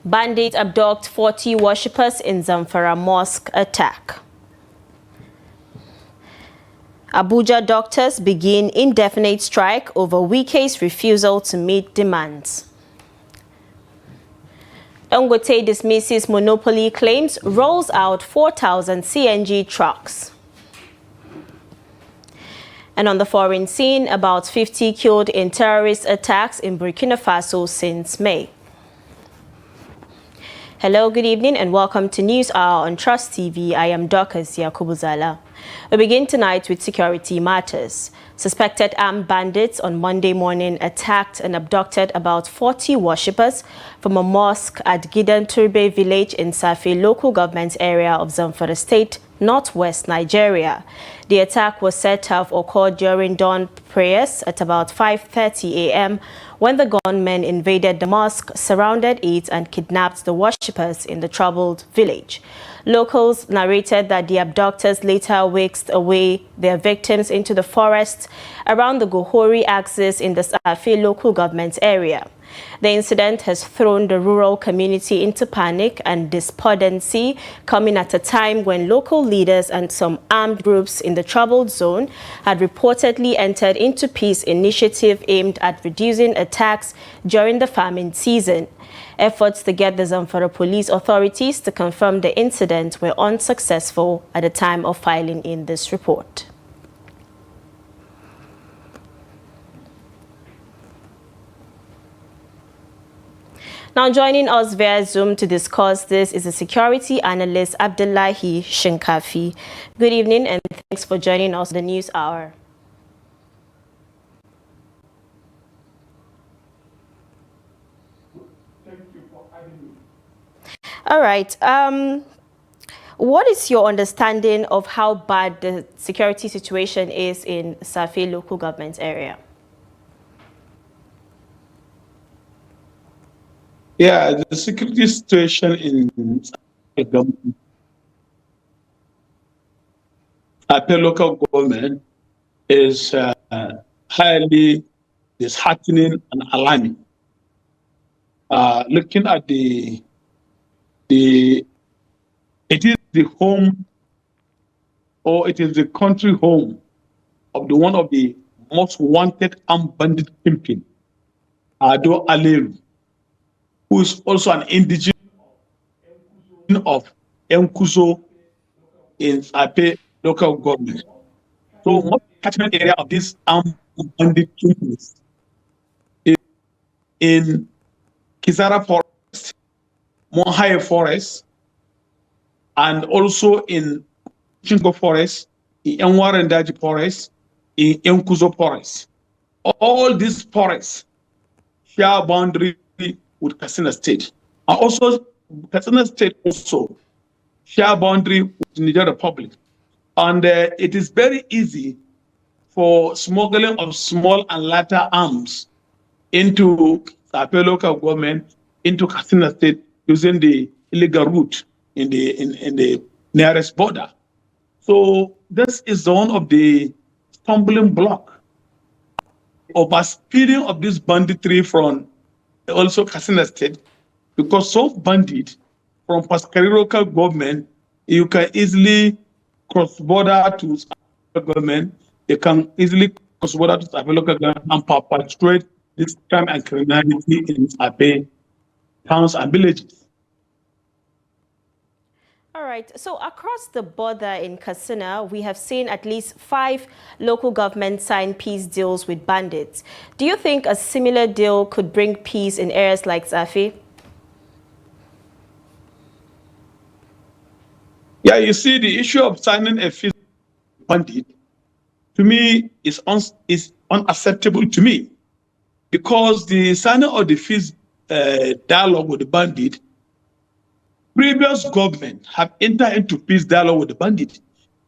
Bandits abduct 40 worshippers in Zamfara mosque attack. Abuja doctors begin indefinite strike over Wike's refusal to meet demands. Dangote dismisses monopoly claims, rolls out 4,000 CNG trucks. And on the foreign scene, about 50 killed in terrorist attacks in Burkina Faso since May. Hello, good evening, and welcome to News Hour on Trust TV. I am Dorcas Yakubuzala. We begin tonight with security matters. Suspected armed bandits on Monday morning attacked and abducted about 40 worshippers from a mosque at Gidan Turbe village in Safi local government area of Zamfara state, northwest Nigeria. The attack was said to have occurred during dawn prayers at about 5:30 a.m. when the gunmen invaded the mosque, surrounded it and kidnapped the worshippers in the troubled village. Locals narrated that the abductors later whisked away their victims into the forests around the Gohori axis in the Safi local government area. The incident has thrown the rural community into panic and despondency, coming at a time when local leaders and some armed groups in the troubled zone had reportedly entered into peace initiative aimed at reducing attacks during the famine season. Efforts to get the Zamfara police authorities to confirm the incident were unsuccessful at the time of filing in this report. Now joining us via Zoom to discuss this is a security analyst, Abdullahi Shinkafi. Good evening and thanks for joining us on the News Hour. Thank you for having me. All right. What is your understanding of how bad the security situation is in Safi local government area? Yeah, the security situation in Ape local government is highly disheartening and alarming. Looking at it is the home, or it is the country home of one of the most wanted armed bandit kingpin, Ado Aleru, who is also an indigenous of Enkuzo in Ape local government. So most catchment area of this armed bandit kingpins is in Kizara Forest, Monhaye Forest, and also in Chingo Forest, in Enwarendaji Forest, in Enkuzo Forest. All these forests share boundary with Katsina State. And also, Katsina State also share boundary with the Niger Republic. And it is very easy for smuggling of small and lighter arms into Sape local government, into Katsina State, using the illegal route in the nearest border. So this is one of the stumbling block of a speeding of this banditry from also Katsina State, because some bandit from Paskari local government, you can easily cross border to government. They can easily cross border to Sape local government and perpetrate this crime and criminality in Sape towns and villages. All right, so across the border in Katsina, we have seen at least 5 local governments sign peace deals with bandits. Do you think a similar deal could bring peace in areas like Safi? Yeah, you see, the issue of signing a peace bandit, to me, is unacceptable to me, because the signing of the peace dialogue with the bandit, previous government have entered into peace dialogue with the bandit.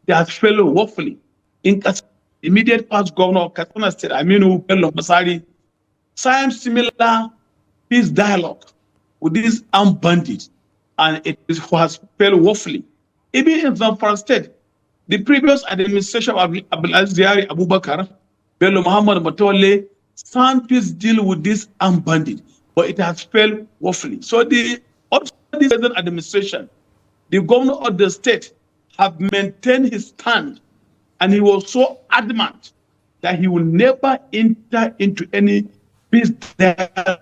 They have failed woefully. In immediate past governor of Katsina State, Aminu Bello Masari, signed similar peace dialogue with these armed bandits, and it has failed woefully. Even in Zamfara State, the previous administration of Abdulaziz Abubakar, Bello Muhammad Matole, signed peace deal with this armed bandit, but it has failed woefully. So the this present administration, the governor of the state have maintained his stand, and he was so adamant that he will never enter into any peace dialogue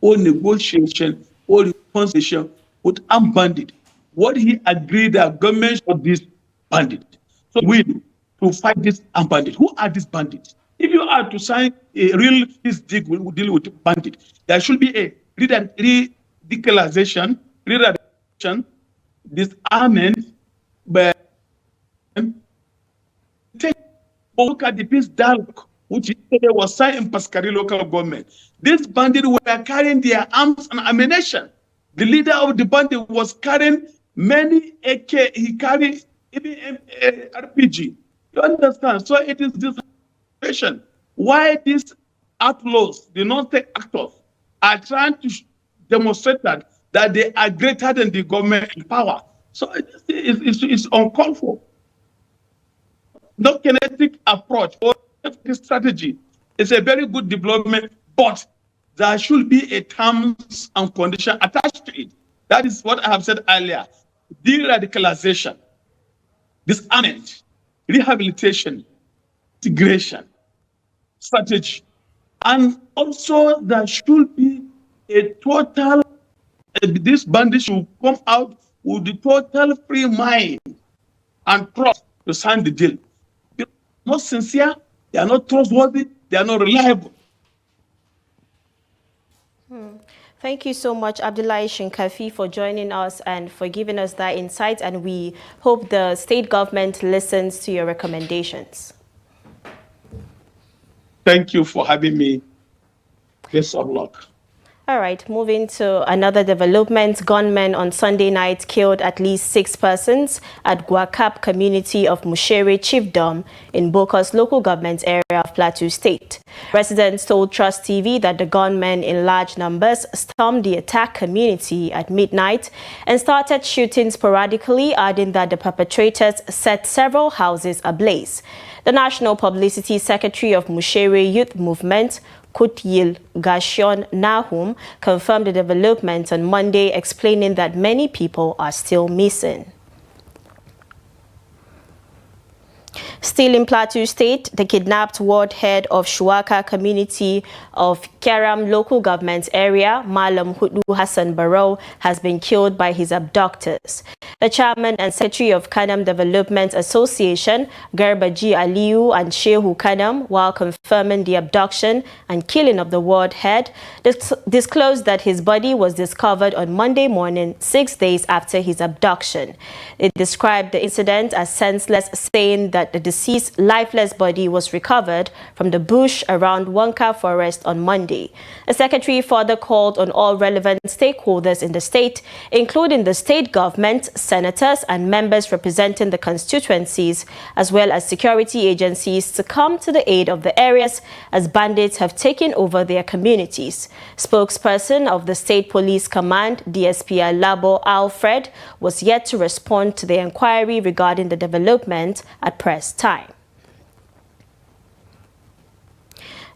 or negotiation or reconciliation with armed bandit. What he agreed that government for this bandit. So we to fight this armed bandit. Who are these bandits? If you are to sign a real peace deal with bandit, there should be a radicalization, disarmament, but look at the peace dialogue, which was signed in Pascari local government. These bandits were carrying their arms and ammunition. The leader of the bandit was carrying many AK. He carried even RPG. You understand? So it is this situation why these outlaws, the non-state actors, are trying to demonstrate that they are greater than the government in power. So it's uncalled for. No kinetic approach or strategy is a very good development, but there should be a terms and condition attached to it. That is what I have said earlier. De-radicalization, disarmament, rehabilitation, integration, strategy. And also there should be a total, this bandit should come out with the total free mind and trust to sign the deal. They are not sincere, they are not trustworthy, they are not reliable. Thank you so much, Abdullahi Shinkafi, for joining us and for giving us that insight. And we hope the state government listens to your recommendations. Thank you for having me. Best of luck. All right, moving to another development. Gunmen on Sunday night killed at least 6 persons at Guakap community of Mushere Chiefdom in Bokos local government area of Plateau State. Residents told Trust TV that the gunmen in large numbers stormed the attack community at midnight and started shooting sporadically, adding that the perpetrators set several houses ablaze. The National Publicity Secretary of Mushere Youth Movement, Kutyil Gashion Nahum, confirmed the development on Monday, explaining that many people are still missing. Still in Plateau State, the kidnapped ward head of Shuaka community of Keram local government area, Malam Hudu Hassan Barrow, has been killed by his abductors. The chairman and secretary of Kanam Development Association, Garbaji Aliyu and Shehu Kanam, while confirming the abduction and killing of the ward head, disclosed that his body was discovered on Monday morning, 6 days after his abduction. They described the incident as senseless, saying that the deceased lifeless body was recovered from the bush around Wonka Forest on Monday. The secretary further called on all relevant stakeholders in the state, including the state government, senators and members representing the constituencies, as well as security agencies, to come to the aid of the areas as bandits have taken over their communities. Spokesperson of the State Police Command, DSP Alabo Alfred, was yet to respond to the inquiry regarding the development at press time.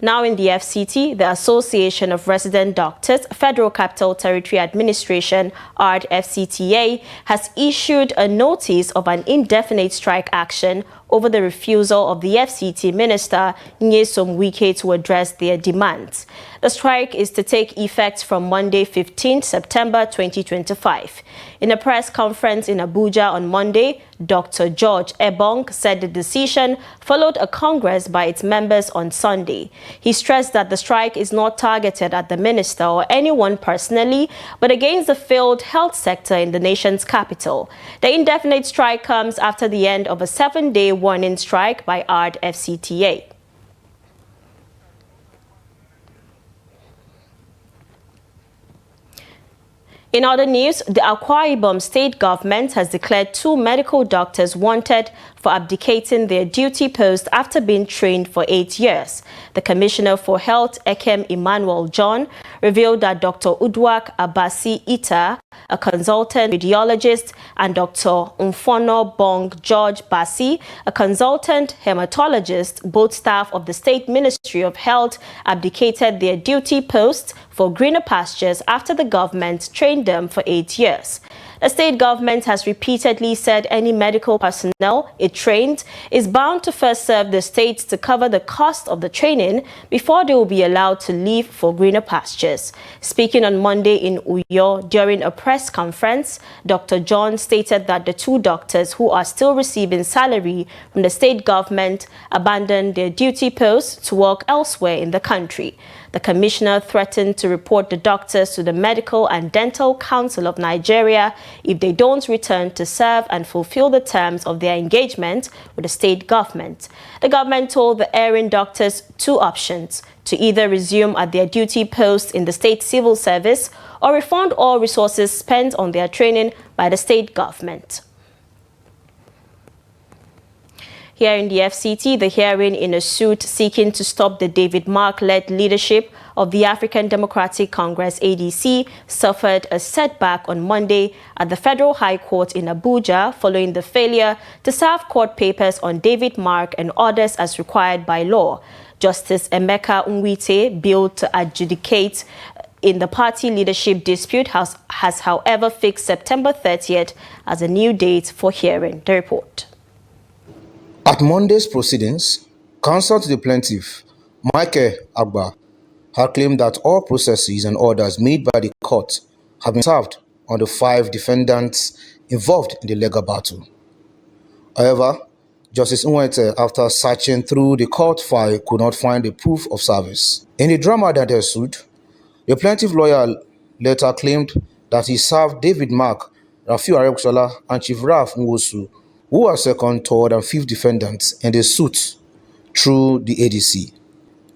Now in the FCT, the Association of Resident Doctors, Federal Capital Territory Administration, ARD-FCTA, has issued a notice of an indefinite strike action over the refusal of the FCT Minister Nyesom Wike to address their demands. The strike is to take effect from Monday, 15 September 2025. In a press conference in Abuja on Monday, Dr. George Ebong said the decision followed a congress by its members on Sunday. He stressed that the strike is not targeted at the minister or anyone personally, but against the failed health sector in the nation's capital. The indefinite strike comes after the end of a 7-day warning strike by ARD-FCTA. In other news, the Akwa Ibom state government has declared 2 medical doctors wanted for abdicating their duty post after being trained for 8 years. The Commissioner for Health, Ekem Emmanuel John, revealed that Dr. Udwak Abasi Ita, a consultant radiologist, and Dr. Umfono Bong George Basi, a consultant hematologist, both staff of the State Ministry of Health, abdicated their duty posts for greener pastures after the government trained them for 8 years. The state government has repeatedly said any medical personnel it trained is bound to first serve the state to cover the cost of the training before they will be allowed to leave for greener pastures. Speaking on Monday in Uyo during a press conference, Dr. John stated that the 2 doctors who are still receiving salary from the state government abandoned their duty posts to work elsewhere in the country. The commissioner threatened to report the doctors to the Medical and Dental Council of Nigeria if they don't return to serve and fulfill the terms of their engagement with the state government. The government told the erring doctors 2 options: to either resume at their duty posts in the state civil service or refund all resources spent on their training by the state government. Here in the FCT, the hearing in a suit seeking to stop the David Mark-led leadership of the African Democratic Congress ADC suffered a setback on Monday at the Federal High Court in Abuja following the failure to serve court papers on David Mark and others as required by law. Justice Emeka Nwite, billed to adjudicate in the party leadership dispute, has however fixed September 30th as a new date for hearing. The report. At Monday's proceedings, counsel to the plaintiff, Michael Agba, had claimed that all processes and orders made by the court have been served on the 5 defendants involved in the legal battle. However, Justice Nwite, after searching through the court file, could not find the proof of service. In the drama that ensued, the plaintiff lawyer later claimed that he served David Mark, Rafiu Aregbesola, and Chief Ralph Nwosu, who are 2nd, 3rd, and 5th defendants in the suit through the ADC.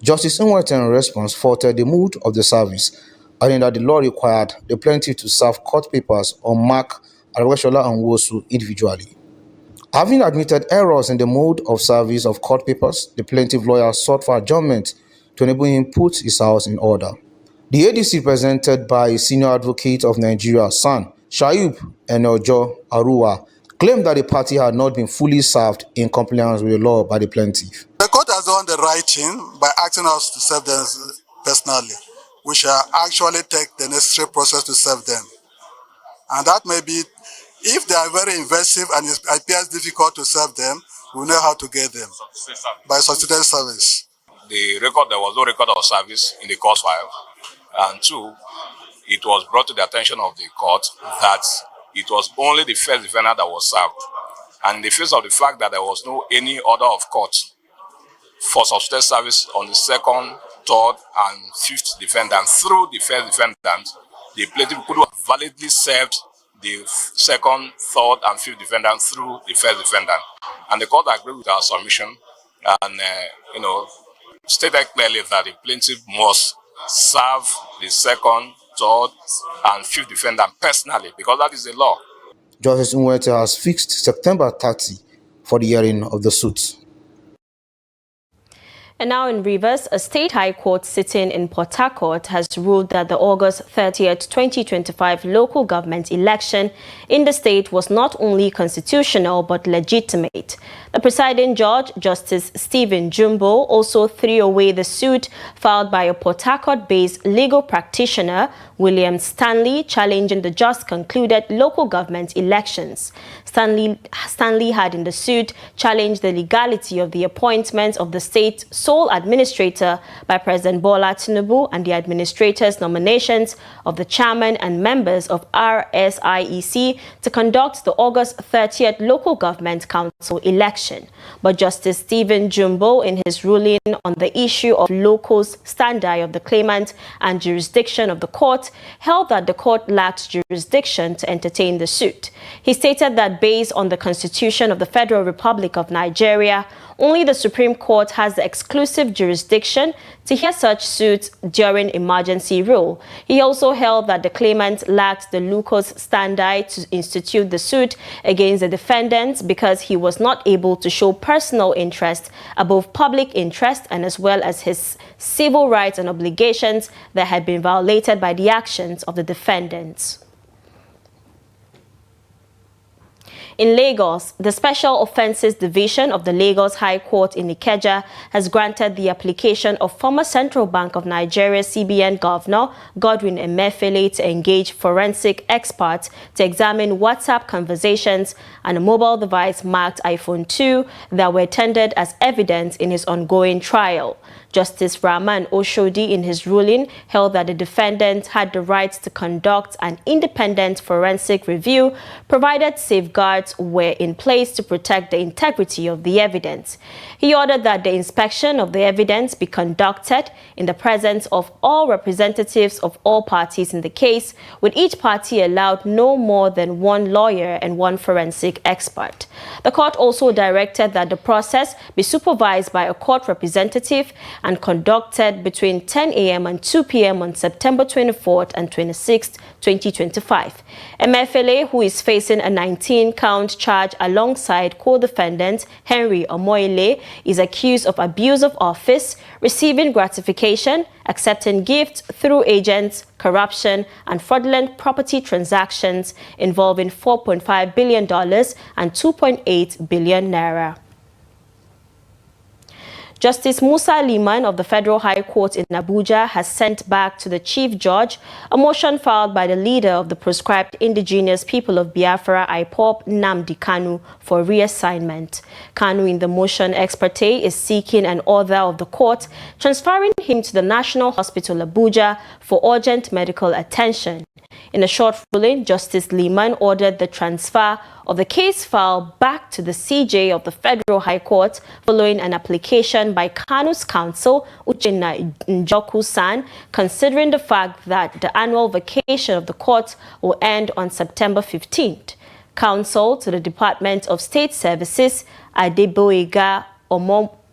Justice Nwite, in response, faulted the mood of the service, adding that the law required the plaintiff to serve court papers on Mark, Aregbesola, and Nwosu individually. Having admitted errors in the mode of service of court papers, the plaintiff lawyer sought for adjournment to enable him put his house in order. The ADC, presented by a senior advocate of Nigeria, SAN, Shaib Enojo Aruwa, claimed that the party had not been fully served in compliance with the law by the plaintiff. The court has done the right thing by asking us to serve them personally. We shall actually take the necessary process to serve them. And that may be, if they are very invasive and it appears difficult to serve them, we know how to get them by substituted service. The record, there was no record of service in the court file. And 2, it was brought to the attention of the court that it was only the first defendant that was served. And in the face of the fact that there was no any order of court for substituted service on the 2nd, 3rd, and 5th defendant through the first defendant, the plaintiff could have validly served the 2nd, 3rd, and 5th defendant through the first defendant. And the court agreed with our submission and stated clearly that the plaintiff must serve the 2nd, 3rd, and 5th defendant personally, because that is the law. Justice Nwite has fixed September 30 for the hearing of the suit. And now in Rivers, a state high court sitting in Port Harcourt has ruled that the August 30th, 2025 local government election in the state was not only constitutional but legitimate. The presiding judge, Justice Stephen Jumbo, also threw away the suit filed by a Port Harcourt-based legal practitioner, William Stanley, challenging the just concluded local government elections. Stanley had in the suit challenged the legality of the appointment of the state sole administrator by President Bola Tinubu and the administrator's nominations of the chairman and members of RSIEC to conduct the August 30th local government council election. But Justice Stephen Jumbo, in his ruling on the issue of locus standi of the claimant and jurisdiction of the court, held that the court lacked jurisdiction to entertain the suit. He stated that based on the Constitution of the Federal Republic of Nigeria, only the Supreme Court has the exclusive exclusive jurisdiction to hear such suits during emergency rule. He also held that the claimant lacked the locus standi to institute the suit against the defendants because he was not able to show personal interest above public interest, and as well as his civil rights and obligations that had been violated by the actions of the defendants. In Lagos, the Special Offences Division of the Lagos High Court in Ikeja has granted the application of former Central Bank of Nigeria CBN Governor Godwin Emefiele to engage forensic experts to examine WhatsApp conversations and a mobile device marked iPhone 2 that were tendered as evidence in his ongoing trial. Justice Rahman Oshodi, in his ruling, held that the defendant had the right to conduct an independent forensic review, provided safeguards were in place to protect the integrity of the evidence. He ordered that the inspection of the evidence be conducted in the presence of all representatives of all parties in the case, with each party allowed no more than one lawyer and one forensic expert. The court also directed that the process be supervised by a court representative and conducted between 10 a.m. and 2 p.m. on September 24th and 26th, 2025. Emefiele, who is facing a 19-count charge alongside co-defendant Henry Omoile, is accused of abuse of office, receiving gratification, accepting gifts through agents, corruption, and fraudulent property transactions involving $4.5 billion and 2.8 billion naira. Justice Musa Liman of the Federal High Court in Abuja has sent back to the Chief Judge a motion filed by the leader of the proscribed indigenous people of Biafra, IPOB, Nnamdi Kanu, for reassignment. Kanu, in the motion ex parte, is seeking an order of the court transferring him to the National Hospital Abuja for urgent medical attention. In a short ruling, Justice Liman ordered the transfer of the case file back to the CJ of the Federal High Court following an application by Kanu's counsel, Uchenna Njoku-san, considering the fact that the annual vacation of the court will end on September 15th. Counsel to the Department of State Services, Adeboyega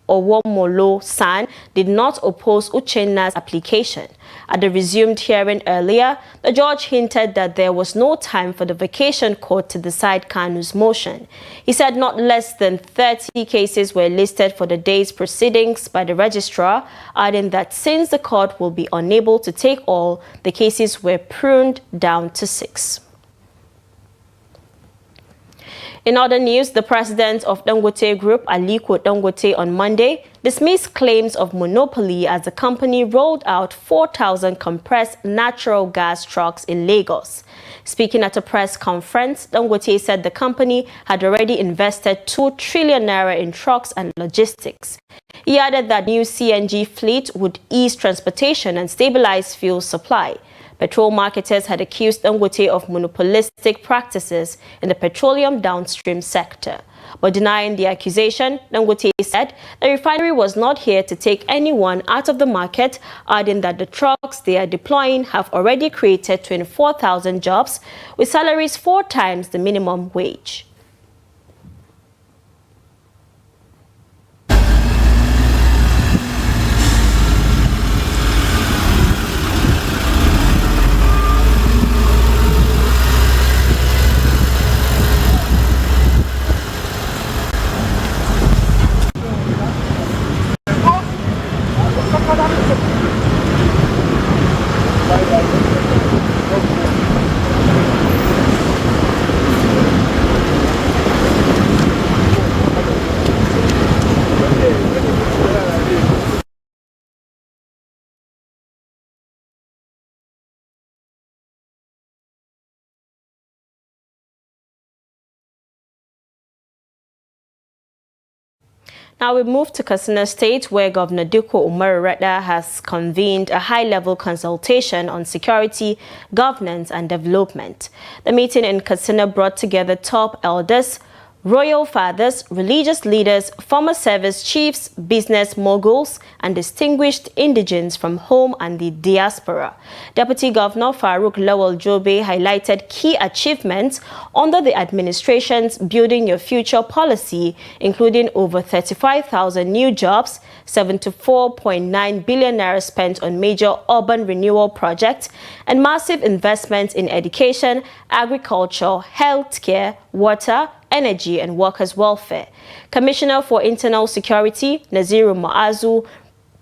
Owomolo-san, did not oppose Uchenna's application. At the resumed hearing earlier, the judge hinted that there was no time for the vacation court to decide Kanu's motion. He said not less than 30 cases were listed for the day's proceedings by the registrar, adding that since the court will be unable to take all, the cases were pruned down to 6. In other news, the president of Dangote Group, Aliko Dangote, on Monday dismissed claims of monopoly as the company rolled out 4,000 compressed natural gas trucks in Lagos. Speaking at a press conference, Dangote said the company had already invested 2 trillion naira in trucks and logistics. He added that new CNG fleet would ease transportation and stabilize fuel supply. Petrol marketers had accused Dangote of monopolistic practices in the petroleum downstream sector. But denying the accusation, Dangote said the refinery was not here to take anyone out of the market, adding that the trucks they are deploying have already created 24,000 jobs, with salaries 4 times the minimum wage. Now we move to Katsina State, where Governor Dikko Umar-Radda has convened a high-level consultation on security, governance and development. The meeting in Katsina brought together top elders, royal fathers, religious leaders, former service chiefs, business moguls, and distinguished indigents from home and the diaspora. Deputy Governor Farouk Lawal Jobe highlighted key achievements under the administration's Building Your Future policy, including over 35,000 new jobs, 74.9 billion naira spent on major urban renewal projects, and massive investments in education, agriculture, healthcare, water, energy and workers' welfare. Commissioner for Internal Security, Naziru Maazu,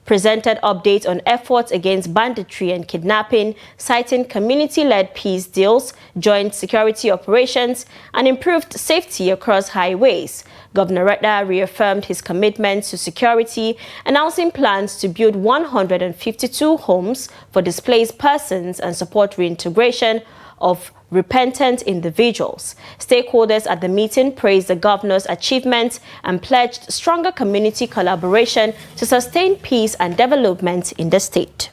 presented updates on efforts against banditry and kidnapping, citing community-led peace deals, joint security operations, and improved safety across highways. Governor Reda reaffirmed his commitment to security, announcing plans to build 152 homes for displaced persons and support reintegration of repentant individuals. Stakeholders at the meeting praised the governor's achievements and pledged stronger community collaboration to sustain peace and development in the state.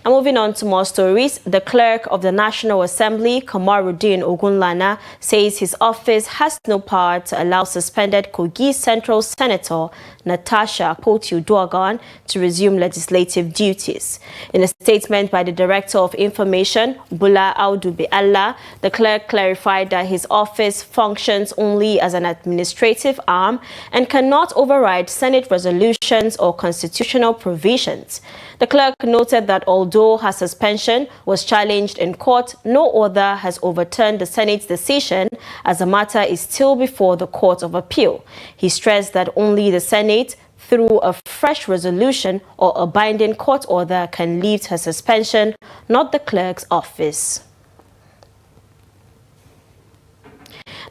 Now moving on to more stories, the clerk of the National Assembly, Kamaruddin Ogunlana, says his office has no power to allow suspended Kogi Central Senator Natasha Akpoti-Uduaghan to resume legislative duties. In a statement by the Director of Information, Bula Audu Allah, the clerk clarified that his office functions only as an administrative arm and cannot override Senate resolutions or constitutional provisions. The clerk noted that although her suspension was challenged in court, no order has overturned the Senate's decision, as the matter is still before the Court of Appeal. He stressed that only the Senate, through a fresh resolution or a binding court order, can lift her suspension, not the clerk's office.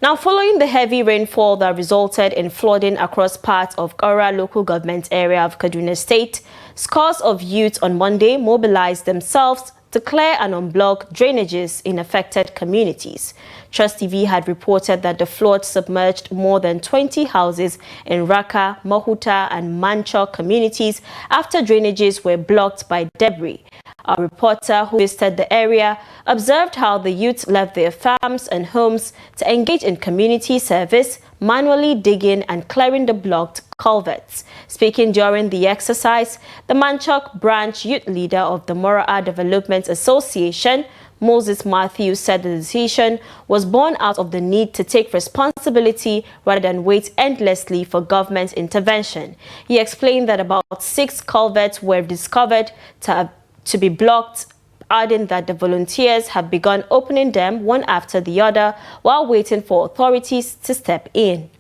Now, following the heavy rainfall that resulted in flooding across parts of Ora local government area of Kaduna State, scores of youth on Monday mobilized themselves to clear and unblock drainages in affected communities. Trust TV had reported that the flood submerged more than 20 houses in Raka, Mahuta and Manchok communities after drainages were blocked by debris. Our reporter who visited the area observed how the youth left their farms and homes to engage in community service, manually digging and clearing the blocked culverts. Speaking during the exercise, the Manchok branch youth leader of the Moraa Development Association, Moses Matthews, said the decision was born out of the need to take responsibility rather than wait endlessly for government intervention. He explained that about 6 culverts were discovered to be blocked, adding that the volunteers have begun opening them one after the other while waiting for authorities to step in.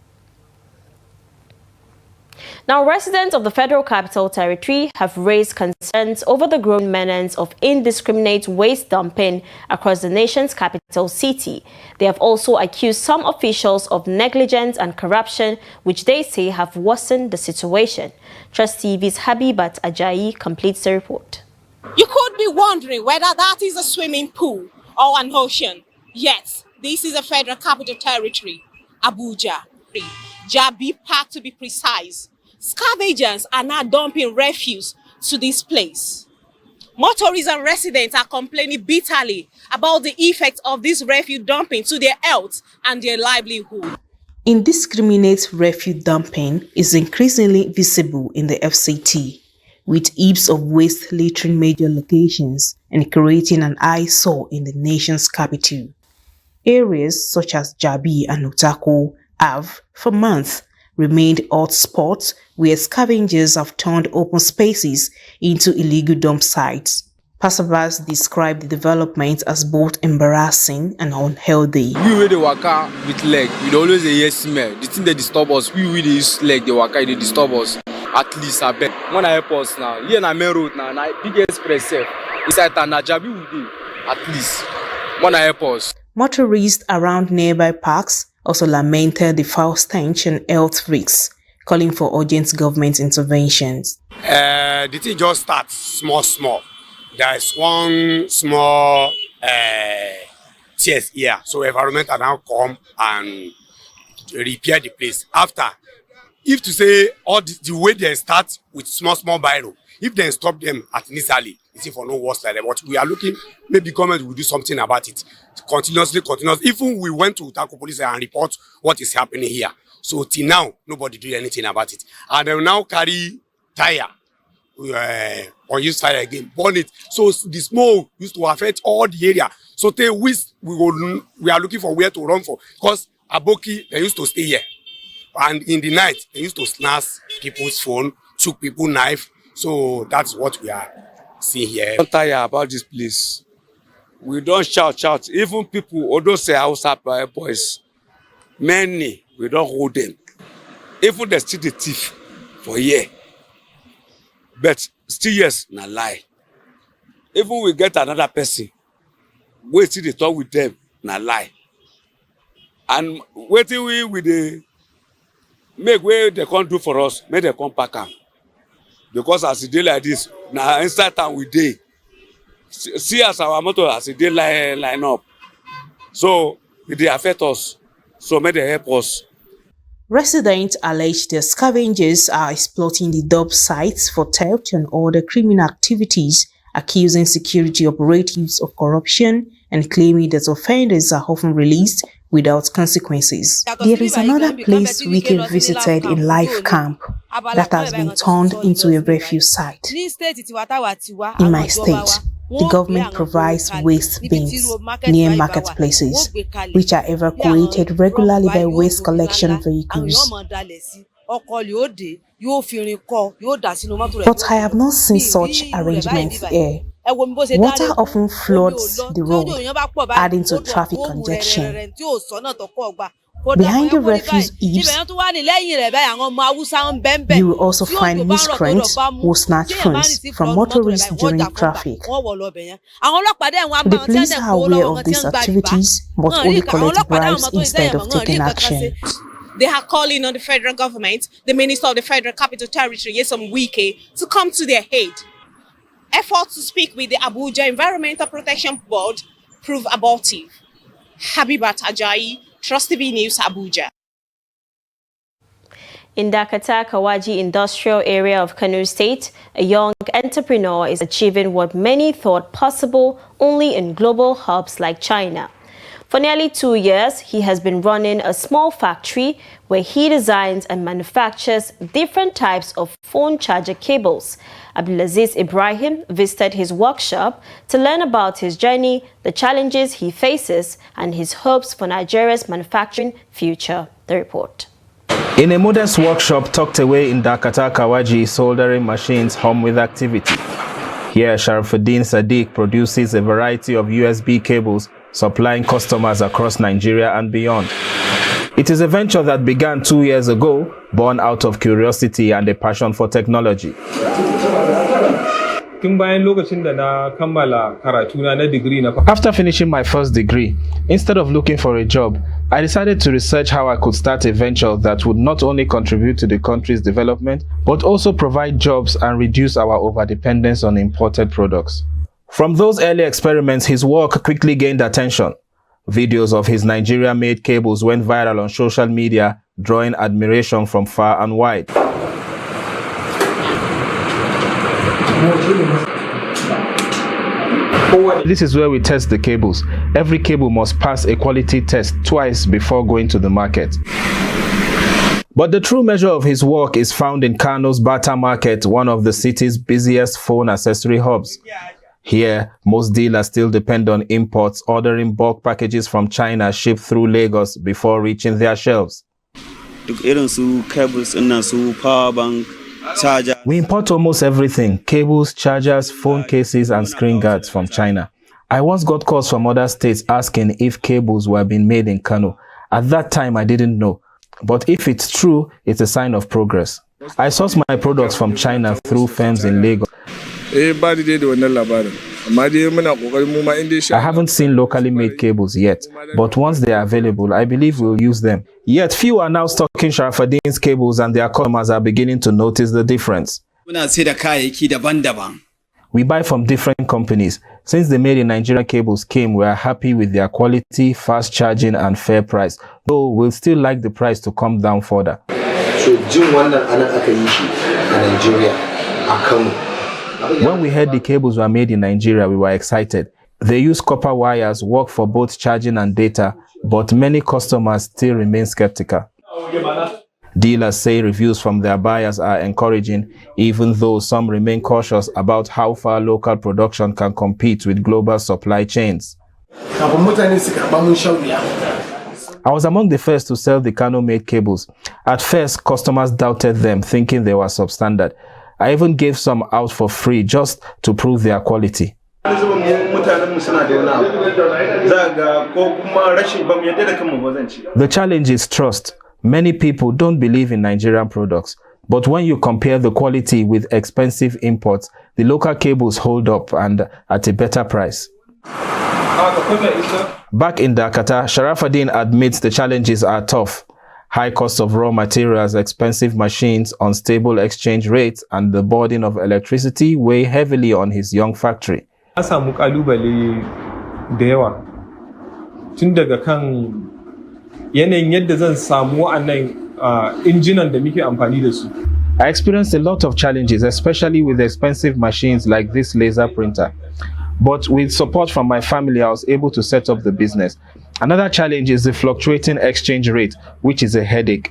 Now, residents of the Federal Capital Territory have raised concerns over the growing menace of indiscriminate waste dumping across the nation's capital city. They have also accused some officials of negligence and corruption, which they say have worsened the situation. Trust TV's Habibat Ajayi completes the report. You could be wondering whether that is a swimming pool or an ocean. Yes, this is a Federal Capital Territory, Abuja. Jabi Park to be precise. Scavengers are now dumping refuse to this place. Motorists and residents are complaining bitterly about the effect of this refuse dumping to their health and their livelihood. Indiscriminate refuse dumping is increasingly visible in the FCT, with heaps of waste littering major locations and creating an eyesore in the nation's capital. Areas such as Jabi and Utako have, for months, remained hot spots where scavengers have turned open spaces into illegal dump sites. Passersby describe the development as both embarrassing and unhealthy. We with the waka with leg, we always hear smell. The thing they disturb us, we with use leg, the waka they disturb us. At least I bet. When I help us now, here na main road now, na big express self. Inside Najabi we do. At least when I help us. Motorists around nearby parks also lamented the foul stench and health risks, calling for urgent government interventions. The thing just starts small. There is one small tears here, so environmental now come and repair the place. After, if to say all the way they start with small biro, if they stop them at initially, it's for no worse like that. But we are looking, maybe government will do something about it. continuously. Even we went to Taco Police and report what is happening here. So till now, nobody did anything about it. And they will now carry tire, or use tire again, burn it. So the smoke used to affect all the area. So we are looking for where to run for. Because Aboki, they used to stay here. And in the night, they used to snatch people's phone, took people's knife. So that's what we are seeing here. I'm tired about this place. We don't shout. Even people, although say outside by boys, many, we don't hold them. Even they still the thief for here. But still yes, na lie. Even we get another person, we still they talk with them, na lie. And waiting we with the make way they can't do for us, make they come back am. Because as a day like this, now inside town we day. See as our motor as a day line up. So they affect us. So may they help us. Residents allege the scavengers are exploiting the dump sites for theft and other criminal activities, accusing security operatives of corruption and claiming that offenders are often released without consequences. There is another place Wike visited in Life Camp that has been turned into a refugee site. In my state, the government provides waste bins near marketplaces, which are evacuated regularly by waste collection vehicles. But I have not seen such arrangements here. Water often floods the road, adding to traffic congestion. Behind the refuse heaps, you will also find miscreants who snatch phones from motorists during traffic. The police are aware of these activities, but only collect bribes instead of taking action. They are calling on the federal government, the Minister of the Federal Capital Territory, Nyesom Wike, to come to their aid. Efforts to speak with the Abuja Environmental Protection Board prove abortive. Habibat Ajayi, Trust TV News, Abuja. In Dakata, Kawaji industrial area of Kano State, a young entrepreneur is achieving what many thought possible only in global hubs like China. For nearly 2 years, he has been running a small factory where he designs and manufactures different types of phone charger cables. Abdulaziz Ibrahim visited his workshop to learn about his journey, the challenges he faces, and his hopes for Nigeria's manufacturing future. The report. In a modest workshop tucked away in Dakata, Kawaji, soldering machines hum with activity. Here, Sharafuddin Sadiq produces a variety of USB cables, supplying customers across Nigeria and beyond. It is a venture that began 2 years ago, born out of curiosity and a passion for technology. After finishing my first degree, instead of looking for a job, I decided to research how I could start a venture that would not only contribute to the country's development, but also provide jobs and reduce our overdependence on imported products. From those early experiments, his work quickly gained attention. Videos of his Nigeria-made cables went viral on social media, drawing admiration from far and wide. This is where we test the cables. Every cable must pass a quality test twice before going to the market. But the true measure of his work is found in Kano's Bata Market, one of the city's busiest phone accessory hubs. Here, most dealers still depend on imports, ordering bulk packages from China shipped through Lagos before reaching their shelves. We import almost everything: cables, chargers, phone cases, and screen guards from China. I once got calls from other states asking if cables were being made in Kano. At that time, I didn't know. But if it's true, it's a sign of progress. I source my products from China through firms in Lagos. I haven't seen locally made cables yet, but once they are available, I believe we'll use them. Yet few are now stocking Sharafuddin's cables, and their customers are beginning to notice the difference. We buy from different companies. Since the made in Nigeria cables came, we are happy with their quality, fast charging, and fair price. Though we'll still like the price to come down further. When we heard the cables were made in Nigeria, we were excited. They use copper wires, work for both charging and data, but many customers still remain skeptical. Dealers say reviews from their buyers are encouraging, even though some remain cautious about how far local production can compete with global supply chains. I was among the first to sell the Kano-made cables. At first, customers doubted them, thinking they were substandard. I even gave some out for free just to prove their quality. The challenge is trust. Many people don't believe in Nigerian products, but when you compare the quality with expensive imports, the local cables hold up and at a better price. Back in Dakata, Sharafuddin admits the challenges are tough. High cost of raw materials, expensive machines, unstable exchange rates, and the burden of electricity weigh heavily on his young factory. I experienced a lot of challenges, especially with expensive machines like this laser printer. But with support from my family, I was able to set up the business. Another challenge is the fluctuating exchange rate, which is a headache,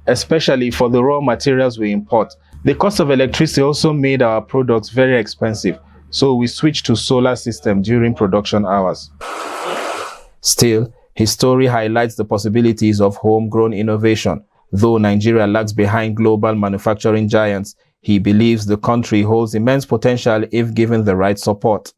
especially for the raw materials we import. The cost of electricity also made our products very expensive, so we switched to solar system during production hours. Still, his story highlights the possibilities of homegrown innovation. Though Nigeria lags behind global manufacturing giants, he believes the country holds immense potential if given the right support.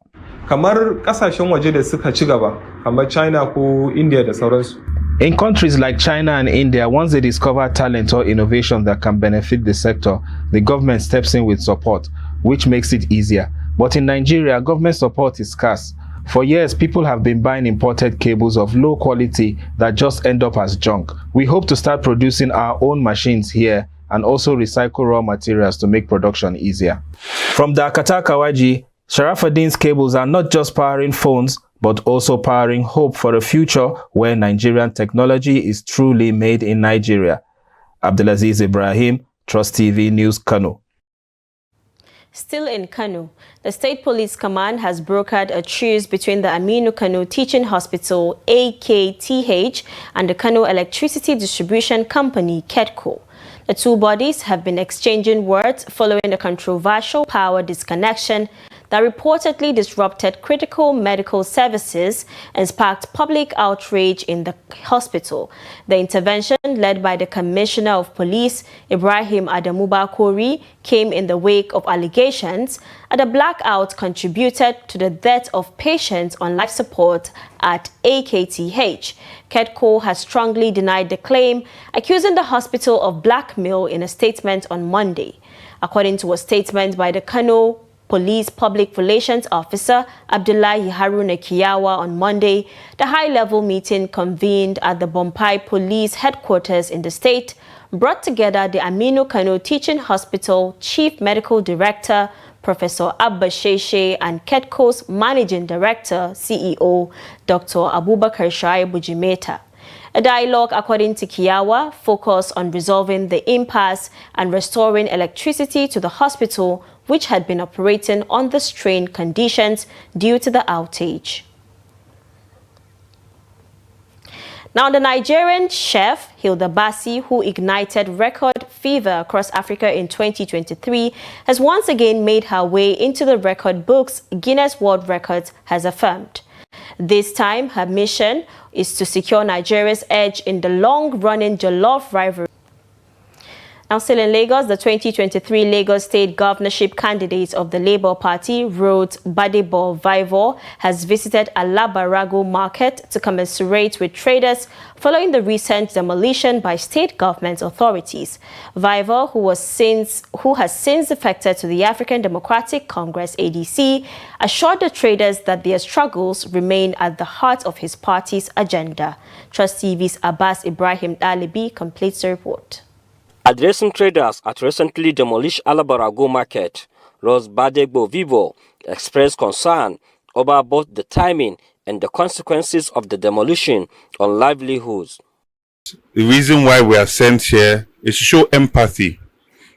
Kamar kasashen waje da suka ci gaba, kamar China ko India da sauransu. In countries like China and India, once they discover talent or innovation that can benefit the sector, the government steps in with support, which makes it easier. But in Nigeria, government support is scarce. For years, people have been buying imported cables of low quality that just end up as junk. We hope to start producing our own machines here and also recycle raw materials to make production easier. From Dakata Kawaji, Sharafuddin's cables are not just powering phones, but also powering hope for a future where Nigerian technology is truly made in Nigeria. Abdulaziz Ibrahim, Trust TV News, Kano. Still in Kano, the State Police Command has brokered a truce between the Aminu Kano Teaching Hospital, AKTH, and the Kano Electricity Distribution Company, KEDCO. The two bodies have been exchanging words following a controversial power disconnection that reportedly disrupted critical medical services and sparked public outrage in the hospital. The intervention, led by the Commissioner of Police, Ibrahim Adamu Bakori, came in the wake of allegations that a blackout contributed to the death of patients on life support at AKTH. KEDCO has strongly denied the claim, accusing the hospital of blackmail in a statement on Monday. According to a statement by the Kano Police Public Relations Officer Abdullahi Haruna Kiyawa on Monday, the high-level meeting convened at the Bompai Police Headquarters in the state brought together the Aminu Kano Teaching Hospital Chief Medical Director, Professor Abba Sheshe, and KEDCO's Managing Director, CEO, Dr. Abubakar Shaibu Jimeta. A dialogue, according to Kiyawa, focused on resolving the impasse and restoring electricity to the hospital, which had been operating under strained conditions due to the outage. Now, the Nigerian chef Hilda Basi, who ignited record fever across Africa in 2023, has once again made her way into the record books Guinness World Records has affirmed. This time, her mission is to secure Nigeria's edge in the long-running jollof rivalry. Now, still in Lagos, the 2023 Lagos State governorship candidate of the Labour Party, Rhodes Badebo Vivor, has visited Alabarago Market to commiserate with traders following the recent demolition by state government authorities. Vivor, who has since defected to the African Democratic Congress (ADC), assured the traders that their struggles remain at the heart of his party's agenda. Trust TV's Abbas Ibrahim Dalibi completes the report. Addressing traders at recently demolished Alabarago Market, Rose Badegbo Vivo expressed concern over both the timing and the consequences of the demolition on livelihoods. The reason why we are sent here is to show empathy.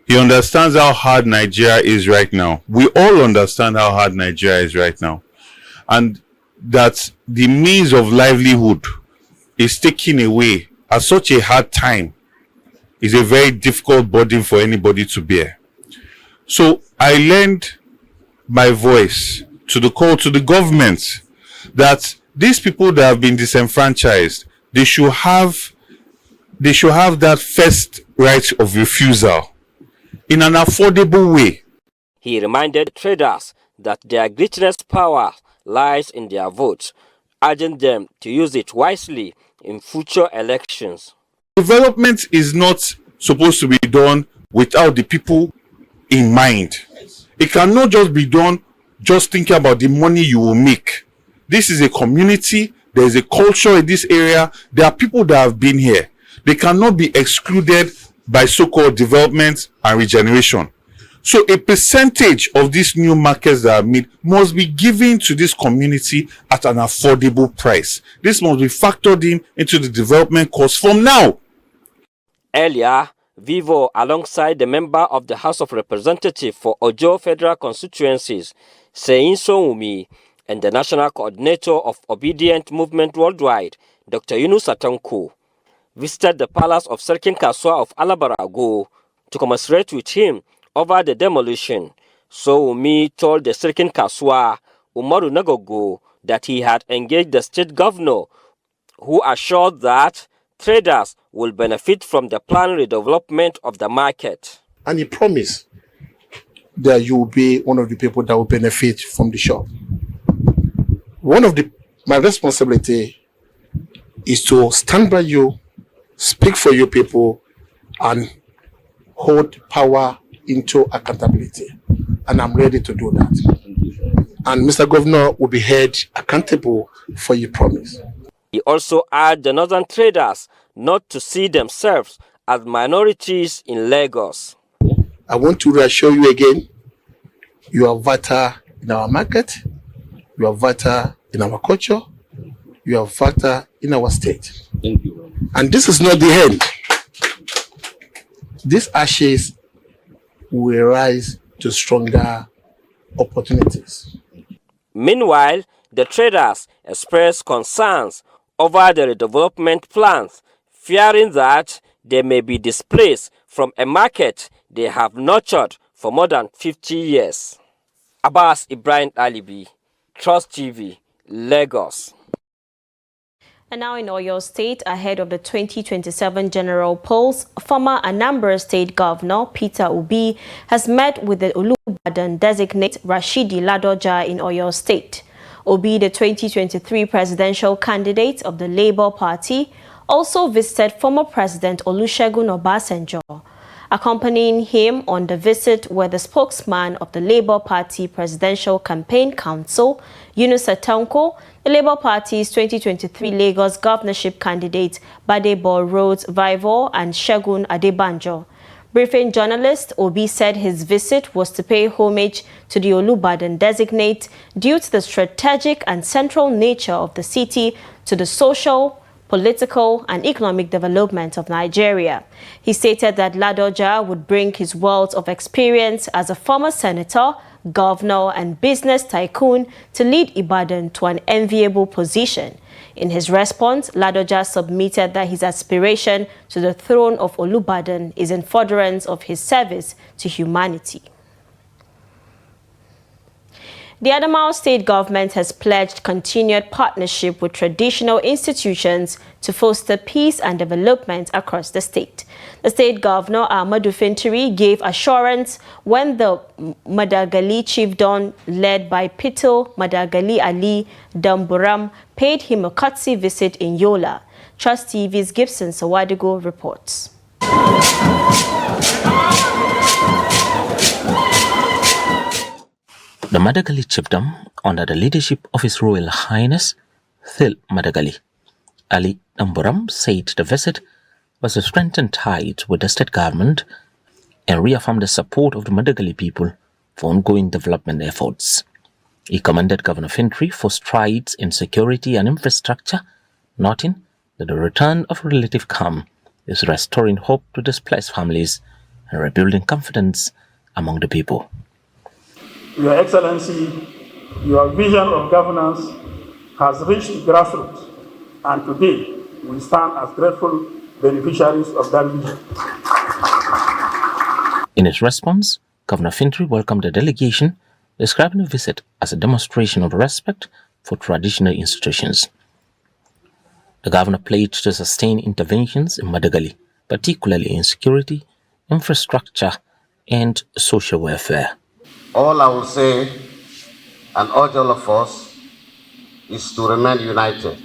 He understands how hard Nigeria is right now. We all understand how hard Nigeria is right now. And that the means of livelihood is taken away at such a hard time is a very difficult burden for anybody to bear. So I lend my voice to the call to the government that these people that have been disenfranchised, they should have that first right of refusal in an affordable way. He reminded traders that their greatest power lies in their votes, urging them to use it wisely in future elections. Development is not supposed to be done without the people in mind. It cannot just be done just thinking about the money you will make. This is a community. There is a culture in this area. There are people that have been here. They cannot be excluded by so-called development and regeneration. So a percentage of these new markets that are made must be given to this community at an affordable price. This must be factored into the development cost from now. Earlier, Vivo, alongside the member of the House of Representatives for Ojo Federal Constituencies, Seyin Sonwumi, and the National Coordinator of Obedient Movement Worldwide, Dr. Yunus Atanko, visited the palace of Sarkin Kaswa of Alabarago to commiserate with him over the demolition. Sonwumi told the Sarkin Kaswa, Umaru Nagogo, that he had engaged the state governor, who assured that traders will benefit from the planned redevelopment of the market. And he promised that you will be one of the people that will benefit from the shop. My responsibility is to stand by you, speak for your people, and hold power into accountability. And I'm ready to do that. And Mr. Governor will be held accountable for your promise. He also urged the northern traders not to see themselves as minorities in Lagos. I want to reassure you again, you are vital in our market, you are vital in our culture, you are vital in our state. Thank you. And this is not the end. These ashes will rise to stronger opportunities. Meanwhile, the traders expressed concerns over the redevelopment plans, fearing that they may be displaced from a market they have nurtured for more than 50 years. Abbas Ibrahim Alibi, Trust TV, Lagos. And now in Oyo State, ahead of the 2027 general polls, former Anambra State Governor Peter Obi has met with the Olubadan designate Rashidi Ladoja in Oyo State. Obi, the 2023 presidential candidate of the Labour Party, also visited former President Olusegun Obasanjo. Accompanying him on the visit were the spokesman of the Labour Party Presidential Campaign Council, Yunus Atanko, the Labour Party's 2023 Lagos governorship candidate Badebo Rhodes Vivor, and Segun Adebanjo. Briefing journalists, Obi said his visit was to pay homage to the Olubadan designate due to the strategic and central nature of the city to the social, political and economic development of Nigeria. He stated that Ladoja would bring his wealth of experience as a former senator, governor and business tycoon to lead Ibadan to an enviable position. In his response, Ladoja submitted that his aspiration to the throne of Olubadan is in furtherance of his service to humanity. The Adamawa state government has pledged continued partnership with traditional institutions to foster peace and development across the state. The state governor, Ahmadu Fintiri, gave assurance when the Madagali chiefdom led by Pito Madagali Ali Damburam paid him a courtesy visit in Yola. Trust TV's Gibson Sawadigo reports. The Madagali chiefdom, under the leadership of His Royal Highness Thil Madagali Ali Damburam, said the visit was to strengthen ties with the state government and reaffirm the support of the Madagali people for ongoing development efforts. He commended Governor Fintiri for strides in security and infrastructure, noting that the return of relative calm is restoring hope to displaced families and rebuilding confidence among the people. Your Excellency, your vision of governance has reached grassroots, and today we stand as grateful beneficiaries of that vision. In its response, Governor Fintri welcomed the delegation, describing the visit as a demonstration of respect for traditional institutions. The governor pledged to sustain interventions in Madagali, particularly in security, infrastructure, and social welfare. All I will say, and urge all of us, is to remain united,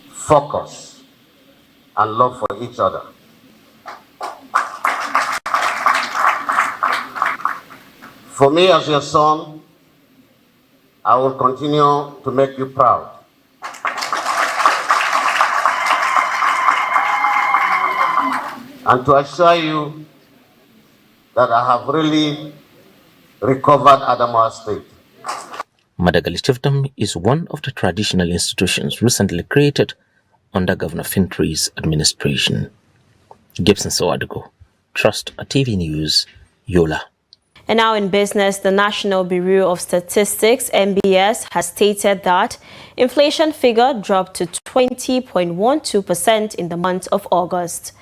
focus, and love for each other. For me as your son, I will continue to make you proud. And to assure you that I have really recovered Adamawa State. Madagali Chiefdom is one of the traditional institutions recently created under Governor Fintri's administration. Gibson Sawadigo, Trust TV News, Yola. And now in business, the National Bureau of Statistics, NBS, has stated that inflation figure dropped to 20.12% in the month of August.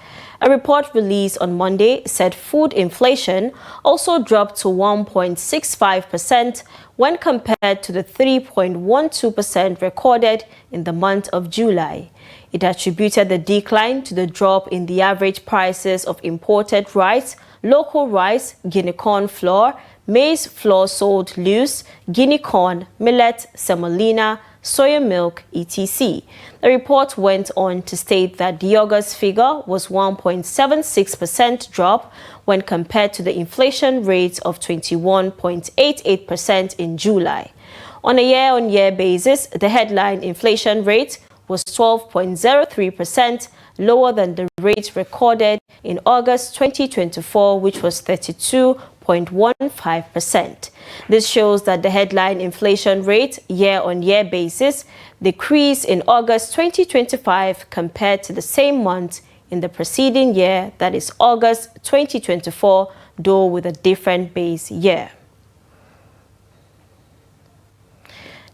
A report released on Monday said food inflation also dropped to 1.65% when compared to the 3.12% recorded in the month of July. It attributed the decline to the drop in the average prices of imported rice, local rice, Guinea corn flour, maize flour sold loose, Guinea corn, millet, semolina, soya milk, etc. The report went on to state that the August figure was 1.76% drop when compared to the inflation rate of 21.88% in July. On a year-on-year basis, the headline inflation rate was 12.03%, lower than the rate recorded in August 2024, which was 32.15%. This shows that the headline inflation rate year-on-year basis decreased in August 2025 compared to the same month in the preceding year, that is August 2024, though with a different base year.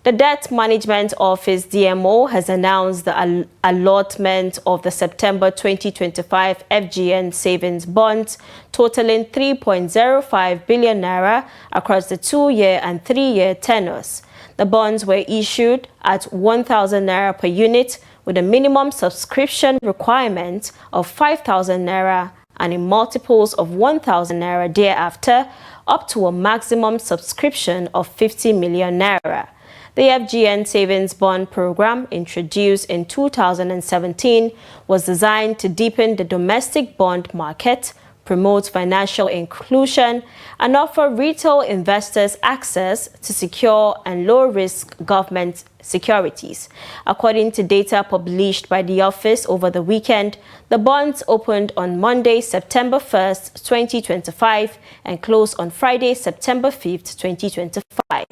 The Debt Management Office, DMO, has announced the allotment of the September 2025 FGN savings bonds totaling 3.05 billion naira across the 2-year and 3-year tenures. The bonds were issued at 1,000 naira per unit with a minimum subscription requirement of 5,000 naira and in multiples of 1,000 naira thereafter, up to a maximum subscription of 50 million naira. The FGN Savings Bond Program, introduced in 2017, was designed to deepen the domestic bond market, promote financial inclusion, and offer retail investors access to secure and low-risk government securities. According to data published by the office over the weekend, the bonds opened on Monday, September 1st, 2025, and closed on Friday, September 5th, 2025.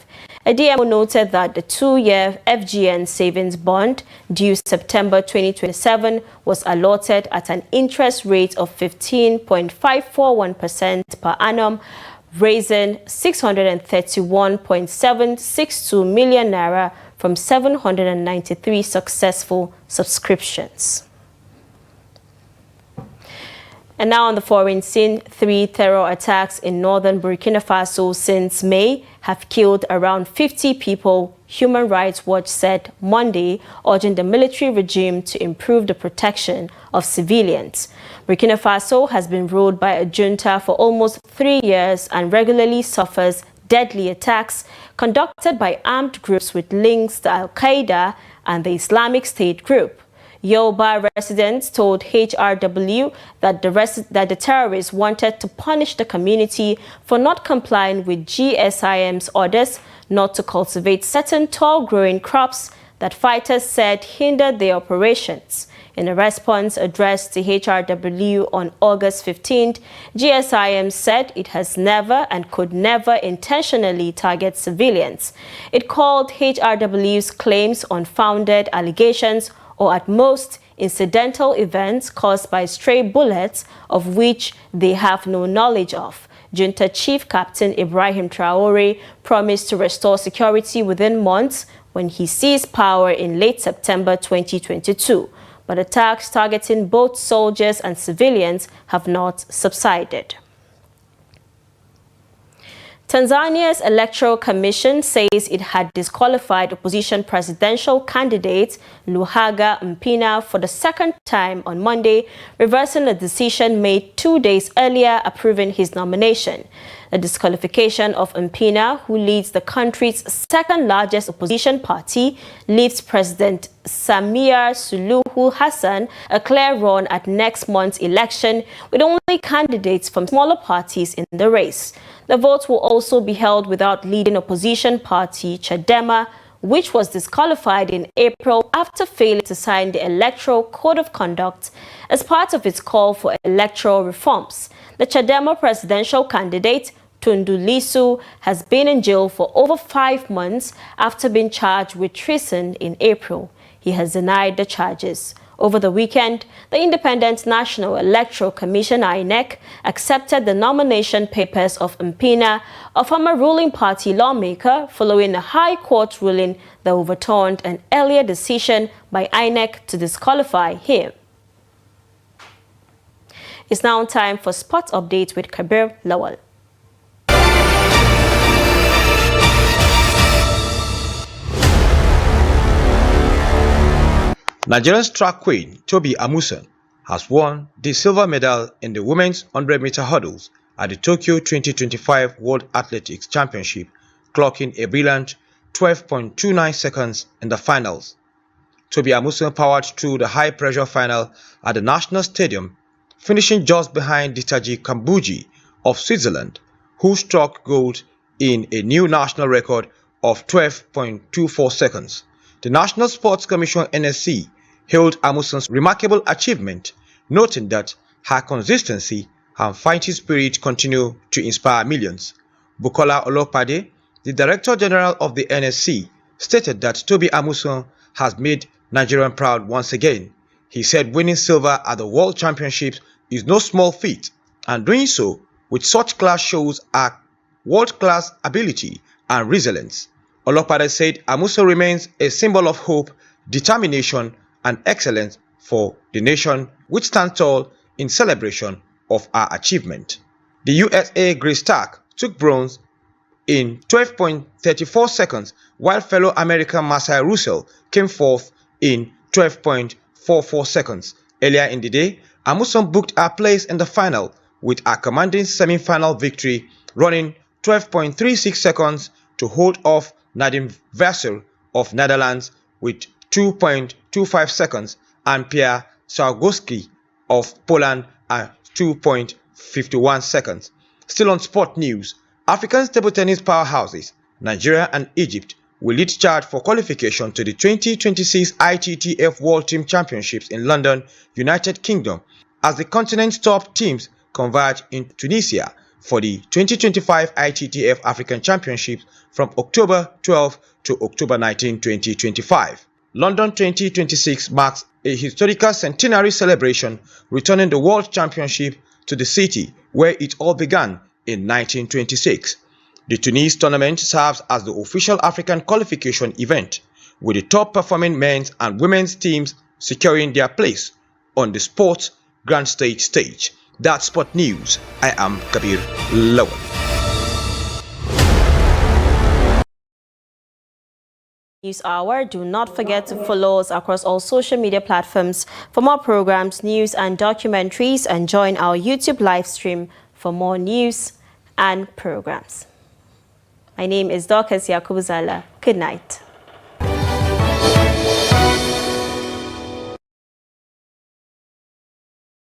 A DMO noted that the 2-year FGN savings bond due September 2027 was allotted at an interest rate of 15.541% per annum, raising 631.762 million naira from 793 successful subscriptions. And now on the foreign scene, 3 terror attacks in northern Burkina Faso since May have killed around 50 people, Human Rights Watch said Monday, urging the military regime to improve the protection of civilians. Burkina Faso has been ruled by a junta for almost 3 years and regularly suffers deadly attacks conducted by armed groups with links to Al-Qaeda and the Islamic State group. Yoruba residents told HRW that the terrorists wanted to punish the community for not complying with GSIM's orders not to cultivate certain tall-growing crops that fighters said hindered their operations. In a response addressed to HRW on August 15th, GSIM said it has never and could never intentionally target civilians. It called HRW's claims unfounded allegations or at most incidental events caused by stray bullets of which they have no knowledge of. Junta Chief Captain Ibrahim Traore promised to restore security within months when he seized power in late September 2022. But attacks targeting both soldiers and civilians have not subsided. Tanzania's Electoral Commission says it had disqualified opposition presidential candidate Luhaga Mpina for the second time on Monday, reversing a decision made 2 days earlier approving his nomination. The disqualification of Mpina, who leads the country's second-largest opposition party, leaves President Samia Suluhu Hassan a clear run at next month's election, with only candidates from smaller parties in the race. The vote will also be held without leading opposition party Chadema, which was disqualified in April after failing to sign the Electoral Code of Conduct as part of its call for electoral reforms. The Chadema presidential candidate, Tundu Lissu, has been in jail for over 5 months after being charged with treason in April. He has denied the charges. Over the weekend, the Independent National Electoral Commission (INEC) accepted the nomination papers of Mpina, a former ruling party lawmaker, following a High Court ruling that overturned an earlier decision by INEC to disqualify him. It's now time for Sports Update with Kabir Lawal. Nigeria's track queen, Tobi Amusan, has won the silver medal in the women's 100-meter hurdles at the Tokyo 2025 World Athletics Championship, clocking a brilliant 12.29 seconds in the finals. Tobi Amusan powered through the high-pressure final at the National Stadium, finishing just behind the Tajik Kambuji of Switzerland, who struck gold in a new national record of 12.24 seconds. The National Sports Commission (NSC) hailed Amusan's remarkable achievement, noting that her consistency and fighting spirit continue to inspire millions. Bukola Olopade, the Director General of the NSC, stated that Tobi Amusan has made Nigerian proud once again. He said winning silver at the World Championships is no small feat, and doing so with such class shows her world-class ability and resilience. Olopade said Amusan remains a symbol of hope, determination, and excellence for the nation, which stands tall in celebration of our achievement. The USA Grace Stark took bronze in 12.34 seconds, while fellow American Masai Russell came fourth in 12.44 seconds. Earlier in the day, Amusan booked her place in the final with a commanding semi-final victory, running 12.36 seconds to hold off Nadine Vassell of Netherlands with 2.25 seconds and Pierre Sargowski of Poland at 2.51 seconds. Still on sport news, African table tennis powerhouses Nigeria and Egypt will lead charge for qualification to the 2026 ITTF World Team Championships in London, United Kingdom, as the continent's top teams converge in Tunisia for the 2025 ITTF African Championships from October 12 to October 19, 2025. London 2026 marks a historical centenary celebration, returning the World Championship to the city where it all began in 1926. The Tunis tournament serves as the official African qualification event, with the top-performing men's and women's teams securing their place on the sports grand stage. That's Sport News. I am Kabir Lawal. News Hour. Do not forget to follow us across all social media platforms for more programs, news and documentaries, and join our YouTube live stream for more news and programs. My name is Dorcas Yakubuzala. Good night.